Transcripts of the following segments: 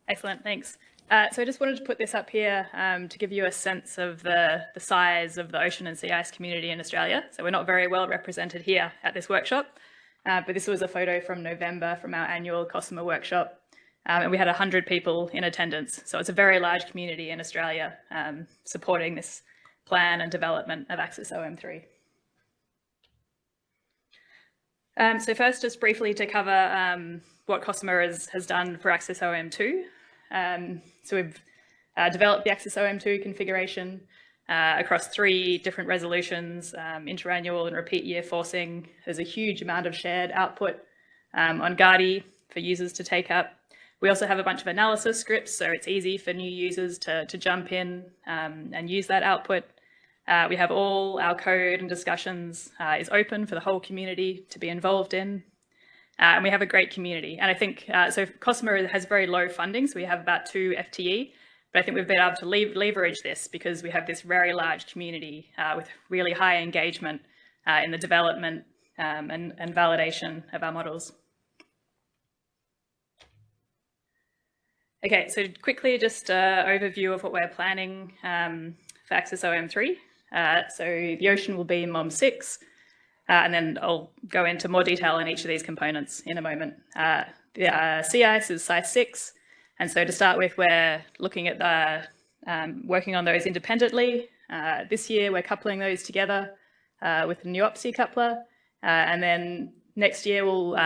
Excellent, thanks. So I just wanted to put this up here to give you a sense of the size of the ocean and sea ice community in Australia. So we're not very well represented here at this workshop, but this was a photo from November from our annual COSMA workshop. And we had 100 people in attendance. So it's a very large community in Australia supporting this plan and development of ACCESS OM3. So first, just briefly to cover what COSMA has done for ACCESS OM2. So we've developed the ACCESS OM2 configuration across 3 different resolutions, interannual and repeat year forcing. There's a huge amount of shared output on Guardi for users to take up. We also have a bunch of analysis scripts, so it's easy for new users to jump in and use that output. We have all our code and discussions is open for the whole community to be involved in. And we have a great community. And I think, so COSMA has very low funding, so we have about 2 FTE, but I think we've been able to leverage this because we have this very large community with really high engagement in the development and validation of our models. Okay, so quickly just an overview of what we're planning for ACCESS OM3. So the ocean will be MOM6, and then I'll go into more detail on each of these components in a moment. The sea ice is size 6, and so to start with, we're looking at working on those independently. This year, we're coupling those together with the new OPSI coupler, and then next year, we'll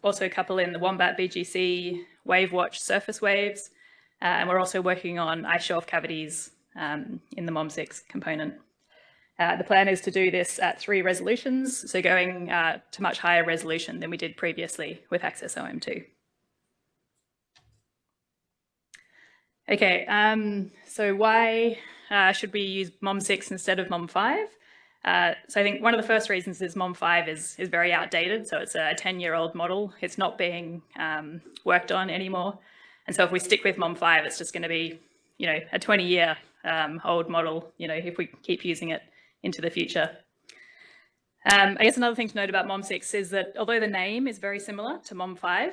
also couple in the Wombat BGC wave watch surface waves, and we're also working on ice shelf cavities in the MOM6 component. The plan is to do this at 3 resolutions, so going to much higher resolution than we did previously with ACCESS OM2. Okay, so why should we use MOM6 instead of MOM5? So I think one of the first reasons is MOM5 is very outdated, so it's a 10-year-old model. It's not being worked on anymore, and so if we stick with MOM5, it's just going to be, you know, a 20-year old model, you know, if we keep using it into the future. I guess another thing to note about MOM6 is that although the name is very similar to MOM5,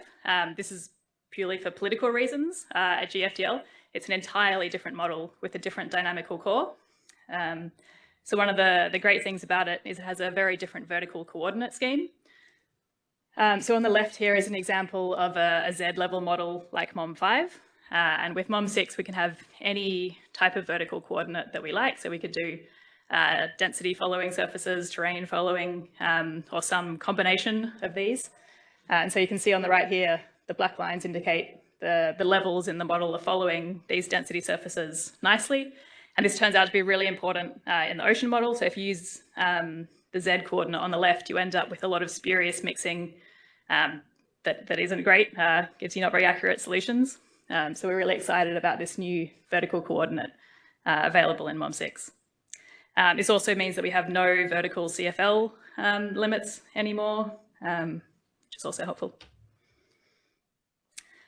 this is purely for political reasons at GFDL. It's an entirely different model with a different dynamical core. So one of the great things about it is it has a very different vertical coordinate scheme. So on the left here is an example of a Z-level model like MOM5. And with MOM6, we can have any type of vertical coordinate that we like. So we could do density following surfaces, terrain following, or some combination of these. And so you can see on the right here, the black lines indicate the levels in the model are following these density surfaces nicely. And this turns out to be really important in the ocean model. So if you use the Z coordinate on the left, you end up with a lot of spurious mixing that isn't great, gives you not very accurate solutions. So we're really excited about this new vertical coordinate available in MOM6. This also means that we have no vertical CFL limits anymore, which is also helpful.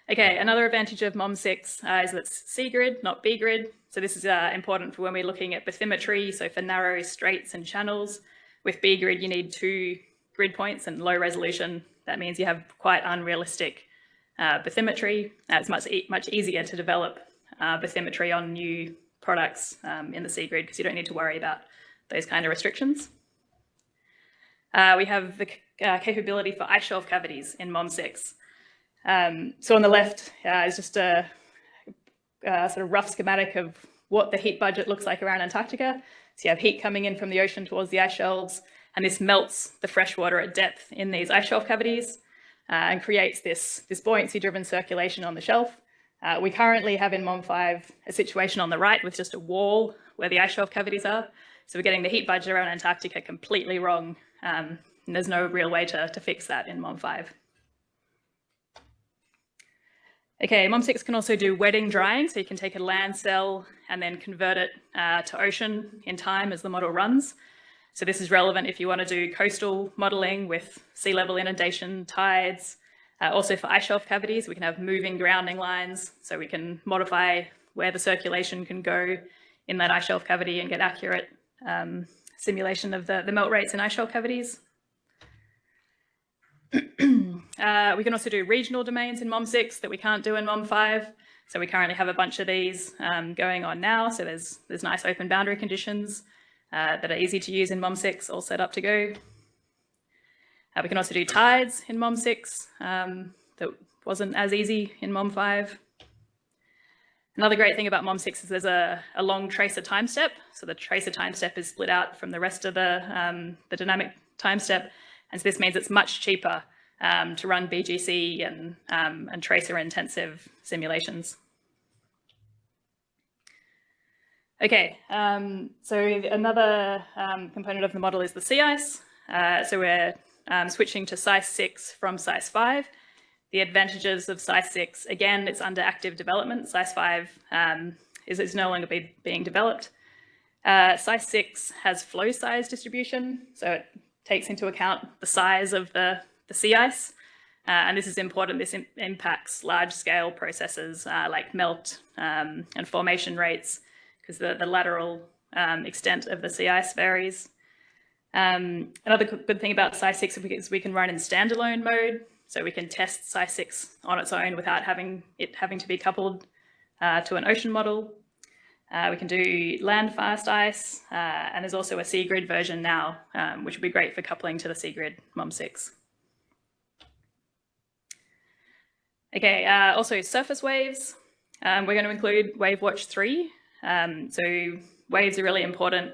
Okay, another advantage of MOM6 is that it's C-grid, not B-grid. So this is important for when we're looking at bathymetry. So for narrow straits and channels, with B-grid, you need 2 grid points and low resolution. That means you have quite unrealistic bathymetry. It's much easier to develop bathymetry on new products in the C-grid because you don't need to worry about those kind of restrictions. We have the capability for ice shelf cavities in MOM6. So on the left is just a sort of rough schematic of what the heat budget looks like around Antarctica. So you have heat coming in from the ocean towards the ice shelves, and this melts the fresh water at depth in these ice shelf cavities and creates this buoyancy-driven circulation on the shelf. We currently have in MOM5 a situation on the right with just a wall where the ice shelf cavities are. So we're getting the heat budget around Antarctica completely wrong, and there's no real way to fix that in MOM5. Okay, MOM6 can also do wetting drying, so you can take a land cell and then convert it to ocean in time as the model runs. So this is relevant if you want to do coastal modelling with sea level inundation, tides. Also for ice shelf cavities, we can have moving grounding lines, so we can modify where the circulation can go in that ice shelf cavity and get accurate simulation of the melt rates in ice shelf cavities. we can also do regional domains in MOM6 that we can't do in MOM5. So we currently have a bunch of these going on now. So there's nice open boundary conditions that are easy to use in MOM6, all set up to go. We can also do tides in MOM6 that wasn't as easy in MOM5. Another great thing about MOM6 is there's a long tracer time step. So the tracer time step is split out from the rest of the dynamic time step. And so this means it's much cheaper to run BGC and tracer intensive simulations. Okay, so another component of the model is the sea ice. So we're switching to CESS-6 from CESS-5. The advantages of CESS-6, again, it's under active development. CESS-5 is no longer being developed. CESS-6 has flow size distribution, so it takes into account the size of the sea ice. And this is important. This impacts large-scale processes like melt and formation rates, because the lateral extent of the sea ice varies. Another good thing about CESS-6 is we can run in standalone mode, so we can test CESS-6 on its own without having to be coupled to an ocean model. We can do land fast ice, and there's also a CGrid version now, which would be great for coupling to the CGrid MOM6. Okay, also surface waves. We're going to include WaveWatch 3. So waves are really important,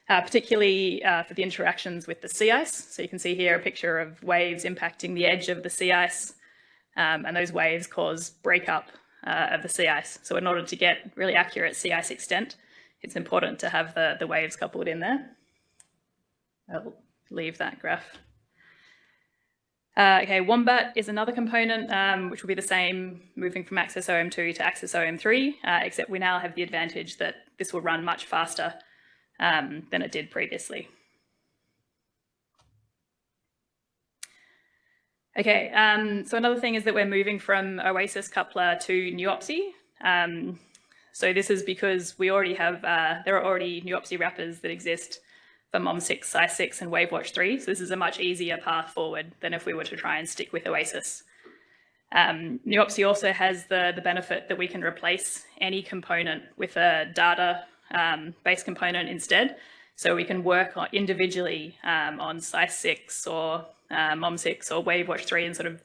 particularly for the interactions with the sea ice. So you can see here a picture of waves impacting the edge of the sea ice, and those waves cause breakup of the sea ice. So in order to get really accurate sea ice extent, it's important to have the waves coupled in there. I'll leave that graph. Okay, Wombat is another component, which will be the same moving from ACCESS-OM2 to ACCESS-OM3, except we now have the advantage that this will run much faster than it did previously. Okay, so another thing is that we're moving from OASIS coupler to NUOPSI. So this is because we already have, there are already NUOPSI wrappers that exist for MOM6, CESS-6 and WaveWatch 3. So this is a much easier path forward than if we were to try and stick with OASIS. NUOPSI also has the benefit that we can replace any component with a data based component instead. So we can work individually on CESS-6 or MOM6 or WaveWatch 3 and sort of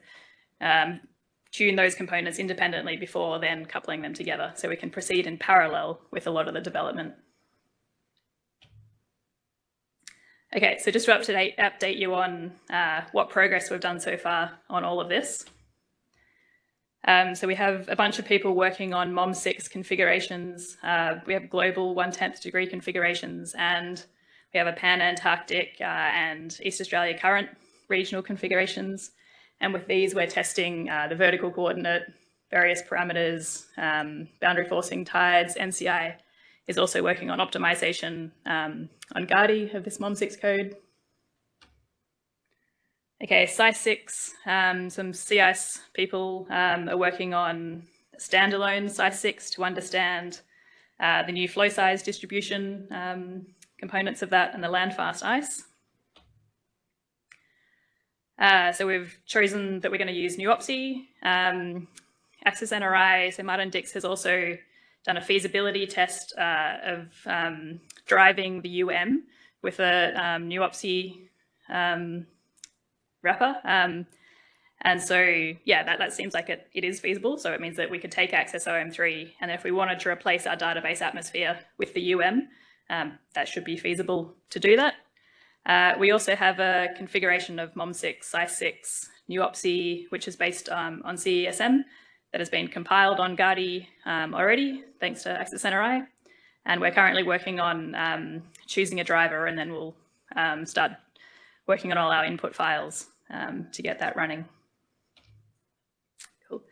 tune those components independently before then coupling them together. So we can proceed in parallel with a lot of the development. Okay, so just to update you on what progress we've done so far on all of this. So we have a bunch of people working on MOM6 configurations. We have global 1/10 degree configurations, and we have a Pan-Antarctic and East Australia current regional configurations. And with these, we're testing the vertical coordinate, various parameters, boundary forcing, tides. NCI is also working on optimization on Gardi of this MOM6 code. Okay, CESS-6, some sea ice people are working on standalone CESS-6 to understand the new flow size distribution components of that and the land fast ice. So we've chosen that we're going to use NUOPSI. ACCESS-NRI, so Martin Dix has also done a feasibility test of driving the UM with a NUOPSI wrapper. And so, yeah, that seems like it is feasible. So it means that we could take ACCESS-OM3, and if we wanted to replace our database atmosphere with the UM, that should be feasible to do that. We also have a configuration of MOM6, CESS-6, NUOPSI, which is based on CESM, that has been compiled on Gardi already, thanks to ACCESS-NRI. And we're currently working on choosing a driver, and then we'll start working on all our input files to get that running. Cool.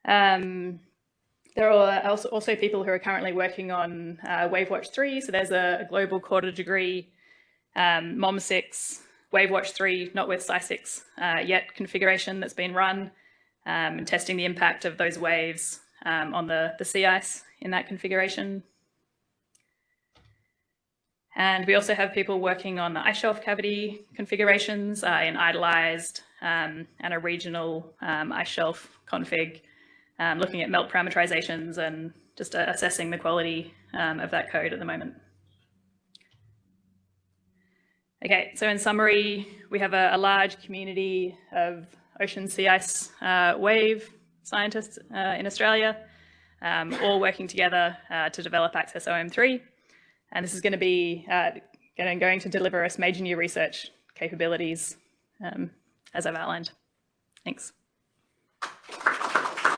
There are also people who are currently working on WaveWatch 3. So there's a global quarter degree MOM6, WaveWatch 3, not with CESS-6 yet, configuration that's been run, and testing the impact of those waves on the sea ice in that configuration. And we also have people working on the ice shelf cavity configurations in idolized and a regional ice shelf config, looking at melt parameterizations and just assessing the quality of that code at the moment. Okay, so in summary, we have a large community of ocean sea ice wave scientists in Australia, all working together to develop ACCESS OM3. And this is going to be going to deliver us major new research capabilities, as I've outlined. Thanks.